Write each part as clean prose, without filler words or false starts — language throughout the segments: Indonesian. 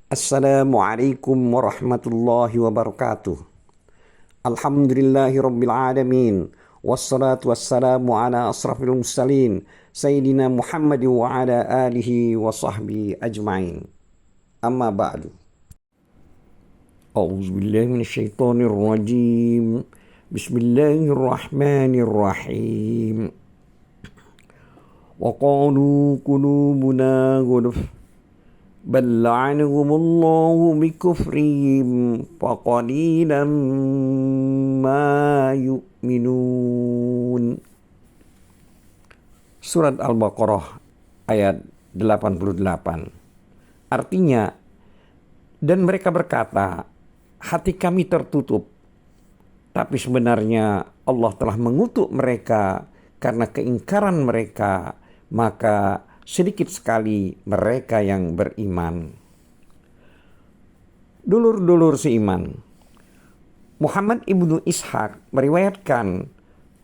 Assalamualaikum warahmatullahi wabarakatuh. Alhamdulillahi rabbil alamin. Wassalatu wassalamu ala asrafil mursalin Sayyidina Muhammad wa ala alihi wa sahbihi ajma'in. Amma ba'du. A'udzu billahi minasyaitonir rajim. Bismillahirrahmanirrahim. Wa qalu qulubuna ghulf بل لعنهم الله بكفرهم فقليلا ما يؤمنون. Surat Al-Baqarah ayat 88. Artinya, dan mereka berkata, hati kami tertutup, tapi sebenarnya Allah telah mengutuk mereka karena keingkaran mereka, maka sedikit sekali mereka yang beriman. Dulur-dulur seiman, Muhammad ibnu Ishaq meriwayatkan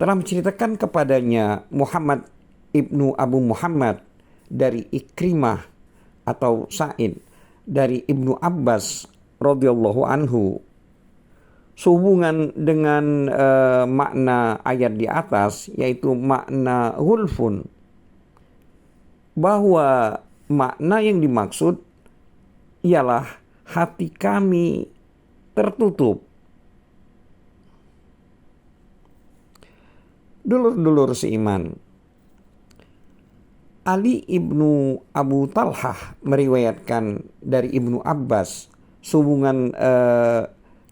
telah menceritakan kepadanya Muhammad ibnu Abu Muhammad dari Ikrimah atau Sa'id dari Ibnu Abbas radhiyallahu anhu sehubungan dengan makna ayat di atas, yaitu makna ghulfun, bahwa makna yang dimaksud ialah hati kami tertutup. Dulur-dulur seiman, Ali ibnu Abu Talhah meriwayatkan dari Ibnu Abbas sehubungan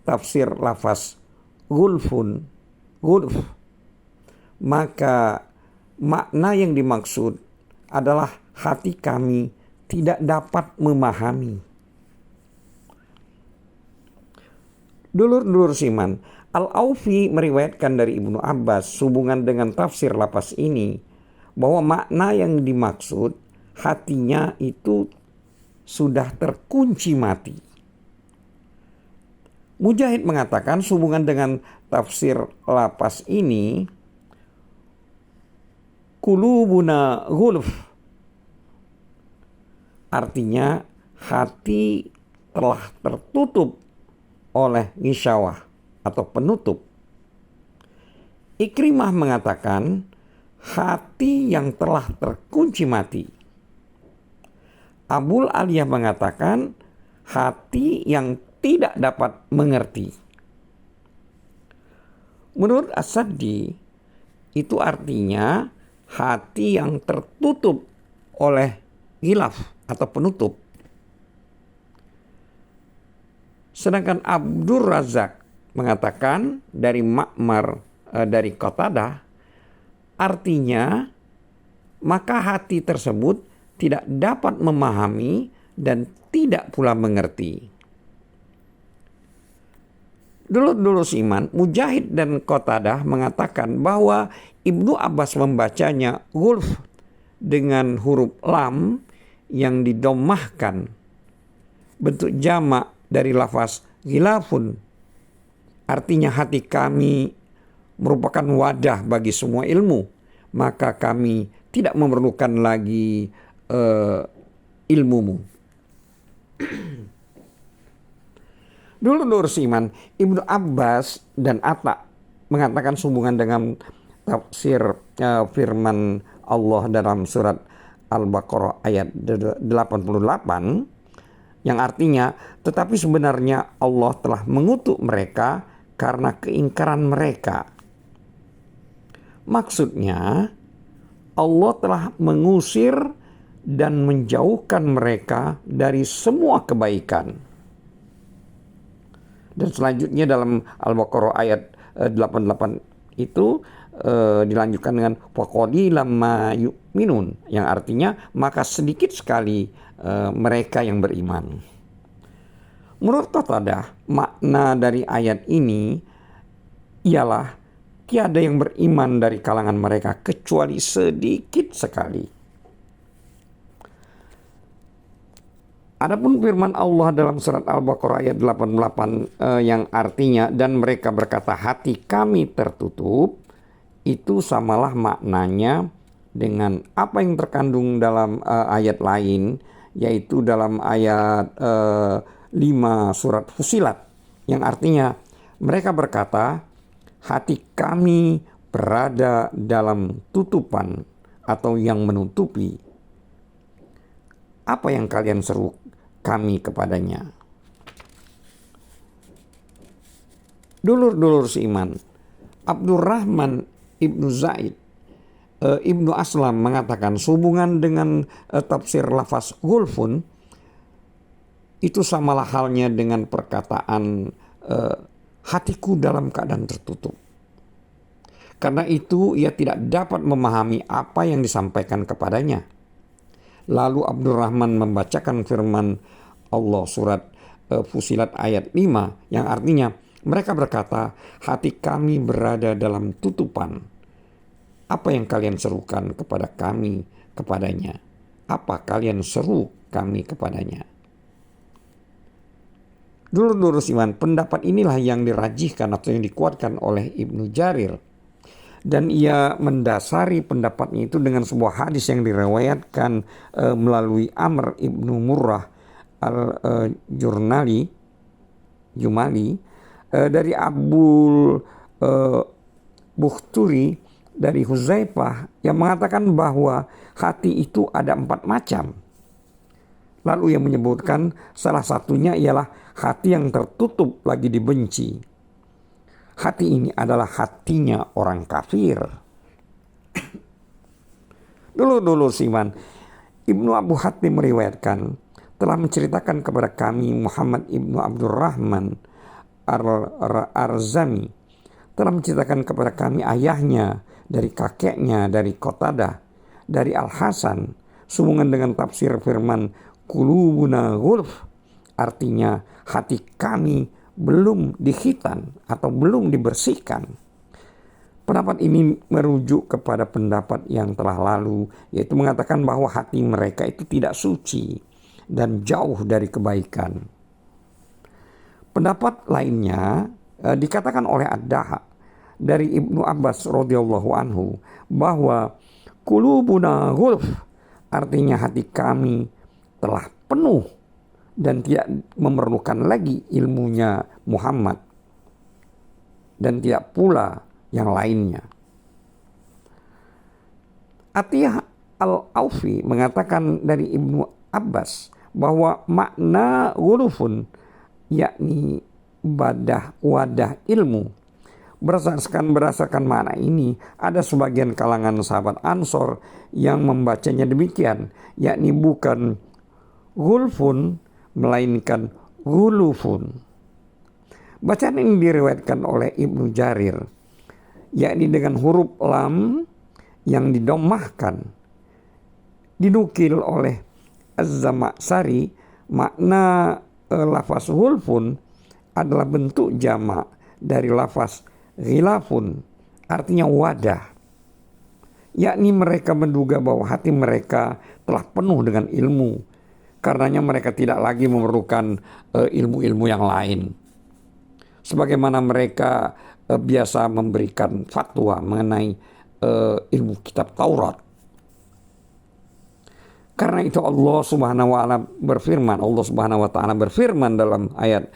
tafsir lafaz ghulfun, ghulf, maka makna yang dimaksud adalah hati kami tidak dapat memahami. Dulur-dulur siman, Al-Aufi meriwayatkan dari Ibnu Abbas hubungan dengan tafsir lafaz ini bahwa makna yang dimaksud hatinya itu sudah terkunci mati. Mujahid mengatakan sehubungan dengan tafsir lafaz ini, kulubuna ghulf, artinya hati telah tertutup oleh ghisyawah atau penutup. Ikrimah mengatakan hati yang telah terkunci mati. Abul Aliyah mengatakan hati yang tidak dapat mengerti. Menurut As-Saddi, itu artinya hati yang tertutup oleh ghilaf atau penutup. Sedangkan Abdur Razak mengatakan dari Ma'mar dari Qatadah, artinya maka hati tersebut tidak dapat memahami dan tidak pula mengerti. Dulur-dulur seiman, Mujahid dan Qatadah mengatakan bahwa Ibnu Abbas membacanya ghulf dengan huruf lam yang didomahkan, bentuk jamak dari lafaz ghilafun, artinya hati kami merupakan wadah bagi semua ilmu, maka kami tidak memerlukan lagi ilmumu. Dulur-dulur seiman, Ibnu Abbas dan Atta mengatakan sehubungan dengan tafsir firman Allah dalam surat Al-Baqarah ayat 88 yang artinya, tetapi sebenarnya Allah telah mengutuk mereka karena keingkaran mereka. Maksudnya Allah telah mengusir dan menjauhkan mereka dari semua kebaikan. Dan selanjutnya dalam Al-Baqarah ayat 88 itu dilanjutkan dengan faqalilan ma yu'minun, yang artinya maka sedikit sekali mereka yang beriman. Menurut Qatadah, makna dari ayat ini ialah tiada yang beriman dari kalangan mereka kecuali sedikit sekali. Adapun firman Allah dalam surat Al-Baqarah ayat 88 yang artinya dan mereka berkata hati kami tertutup, itu samalah maknanya dengan apa yang terkandung dalam ayat lain, yaitu dalam ayat 5 surat Fusilat, yang artinya mereka berkata, hati kami berada dalam tutupan atau yang menutupi. Apa yang kalian seru kami kepadanya? Dulur-dulur seiman, Abdurrahman ibnu Zaid Ibnu Aslam mengatakan sehubungan dengan tafsir lafaz gulfun itu samalah halnya dengan perkataan hatiku dalam keadaan tertutup. Karena itu ia tidak dapat memahami apa yang disampaikan kepadanya. Lalu Abdurrahman membacakan firman Allah surat Fusilat ayat 5 yang artinya mereka berkata, hati kami berada dalam tutupan. Apa yang kalian serukan kepada kami kepadanya? Apa kalian seru kami kepadanya? Dulur-dulur iman, pendapat inilah yang dirajihkan atau yang dikuatkan oleh Ibnu Jarir. Dan ia mendasari pendapatnya itu dengan sebuah hadis yang diriwayatkan melalui Amr ibnu Murrah al-Jumali dari Abul Bukhturi dari Huzaifah yang mengatakan bahwa hati itu ada 4 macam. Lalu ia menyebutkan salah satunya ialah hati yang tertutup lagi dibenci. Hati ini adalah hatinya orang kafir. Dulu siman, Ibnu Abu Hatim meriwayatkan telah menceritakan kepada kami Muhammad ibnu Abdurrahman Arzami telah menceritakan kepada kami ayahnya dari kakeknya dari Qatadah dari Al-Hasan sehubungan dengan tafsir firman qulubuna ghulf, artinya hati kami belum dikhitan atau belum dibersihkan. Pendapat ini merujuk kepada pendapat yang telah lalu, yaitu mengatakan bahwa hati mereka itu tidak suci dan jauh dari kebaikan. Pendapat lainnya dikatakan oleh Ad-Daha dari Ibnu Abbas radhiyallahu anhu bahwa qulubuna ghulf, artinya hati kami telah penuh dan tidak memerlukan lagi ilmunya Muhammad dan tidak pula yang lainnya. Atiyah al-Aufi mengatakan dari Ibnu Abbas bahwa makna ghulufun yakni wadah ilmu. Berdasarkan makna ini, ada sebagian kalangan sahabat Ansor yang membacanya demikian, yakni bukan ghulfun melainkan ghulufun. Bacaan ini diriwayatkan oleh Ibnu Jarir, yakni dengan huruf lam yang didommahkan. Dinukil oleh Az-Zamakhsyari, makna lafaz ghulfun adalah bentuk jamak dari lafaz ghilafun, artinya wadah. Yakni mereka menduga bahwa hati mereka telah penuh dengan ilmu, karenanya mereka tidak lagi memerlukan ilmu-ilmu yang lain. Sebagaimana mereka biasa memberikan fatwa mengenai ilmu kitab Taurat. Karena itu Allah Subhanahu wa taala berfirman dalam ayat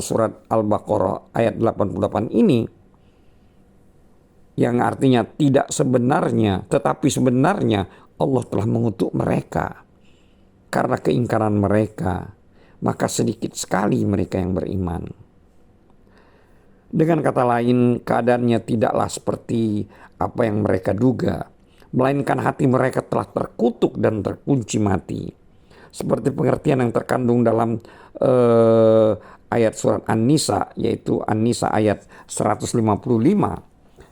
surat Al-Baqarah ayat 88 ini, yang artinya tidak sebenarnya, tetapi sebenarnya Allah telah mengutuk mereka karena keingkaran mereka, maka sedikit sekali mereka yang beriman. Dengan kata lain, keadaannya tidaklah seperti apa yang mereka duga, melainkan hati mereka telah terkutuk dan terkunci mati. Seperti pengertian yang terkandung dalam ayat surat An-Nisa, yaitu An-Nisa ayat 155,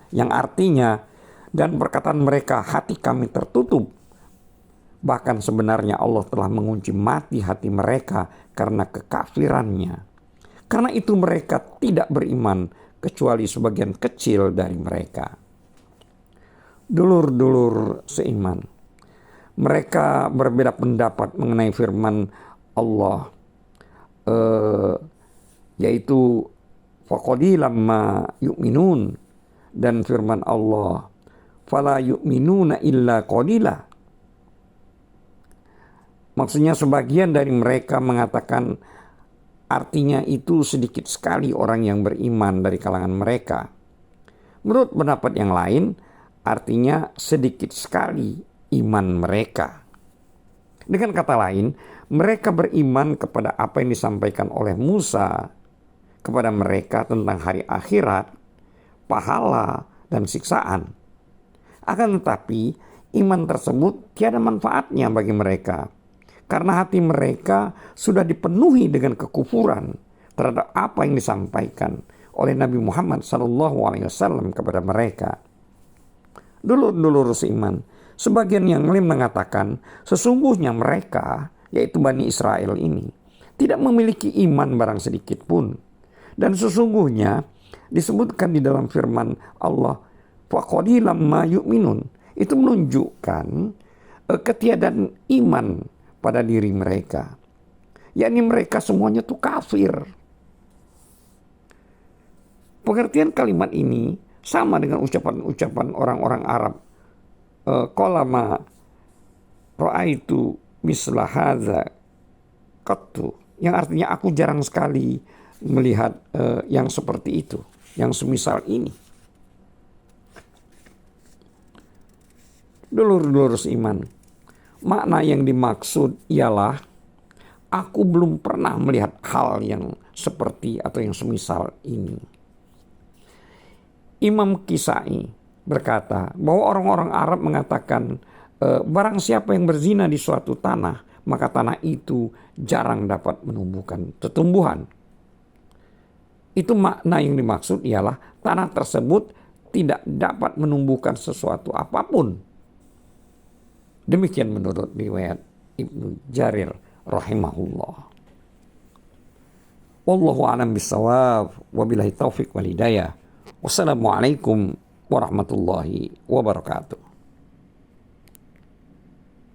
yang artinya, dan perkataan mereka, hati kami tertutup. Bahkan sebenarnya Allah telah mengunci mati hati mereka karena kekafirannya. Karena itu mereka tidak beriman kecuali sebagian kecil dari mereka. Dulur-dulur seiman, mereka berbeda pendapat mengenai firman Allah, yaitu faqalilan ma yu'minun, dan firman Allah fala yu'minuna illa qalila. Maksudnya sebagian dari mereka mengatakan artinya itu sedikit sekali orang yang beriman dari kalangan mereka. Menurut pendapat yang lain, artinya sedikit sekali iman mereka. Dengan kata lain, mereka beriman kepada apa yang disampaikan oleh Musa kepada mereka tentang hari akhirat, pahala, dan siksaan. Akan tetapi, iman tersebut tiada manfaatnya bagi mereka, karena hati mereka sudah dipenuhi dengan kekufuran terhadap apa yang disampaikan oleh Nabi Muhammad SAW kepada mereka. Dulur-dulur seiman, sebagian yang lain mengatakan sesungguhnya mereka, yaitu Bani Israel ini, tidak memiliki iman barang sedikit pun. Dan sesungguhnya disebutkan di dalam firman Allah, faqalilam ma yu'minun, itu menunjukkan ketiadaan iman pada diri mereka, yakni mereka semuanya itu kafir. Pengertian kalimat ini sama dengan ucapan-ucapan orang-orang Arab, qala ma ra'aitu misla hadza qattu, yang artinya aku jarang sekali melihat yang seperti itu, yang semisal ini. Dulur-dulur seiman, makna yang dimaksud ialah aku belum pernah melihat hal yang seperti atau yang semisal ini. Imam Kisai berkata bahwa orang-orang Arab mengatakan barang siapa yang berzina di suatu tanah, maka tanah itu jarang dapat menumbuhkan tumbuhan. Itu makna yang dimaksud ialah tanah tersebut tidak dapat menumbuhkan sesuatu apapun. Demikian menurut riwayat Ibnu Jarir rahimahullah. Wallahu a'lam bissawab, wabillahi taufik wal hidayah. Wassalamualaikum warahmatullahi wabarakatuh.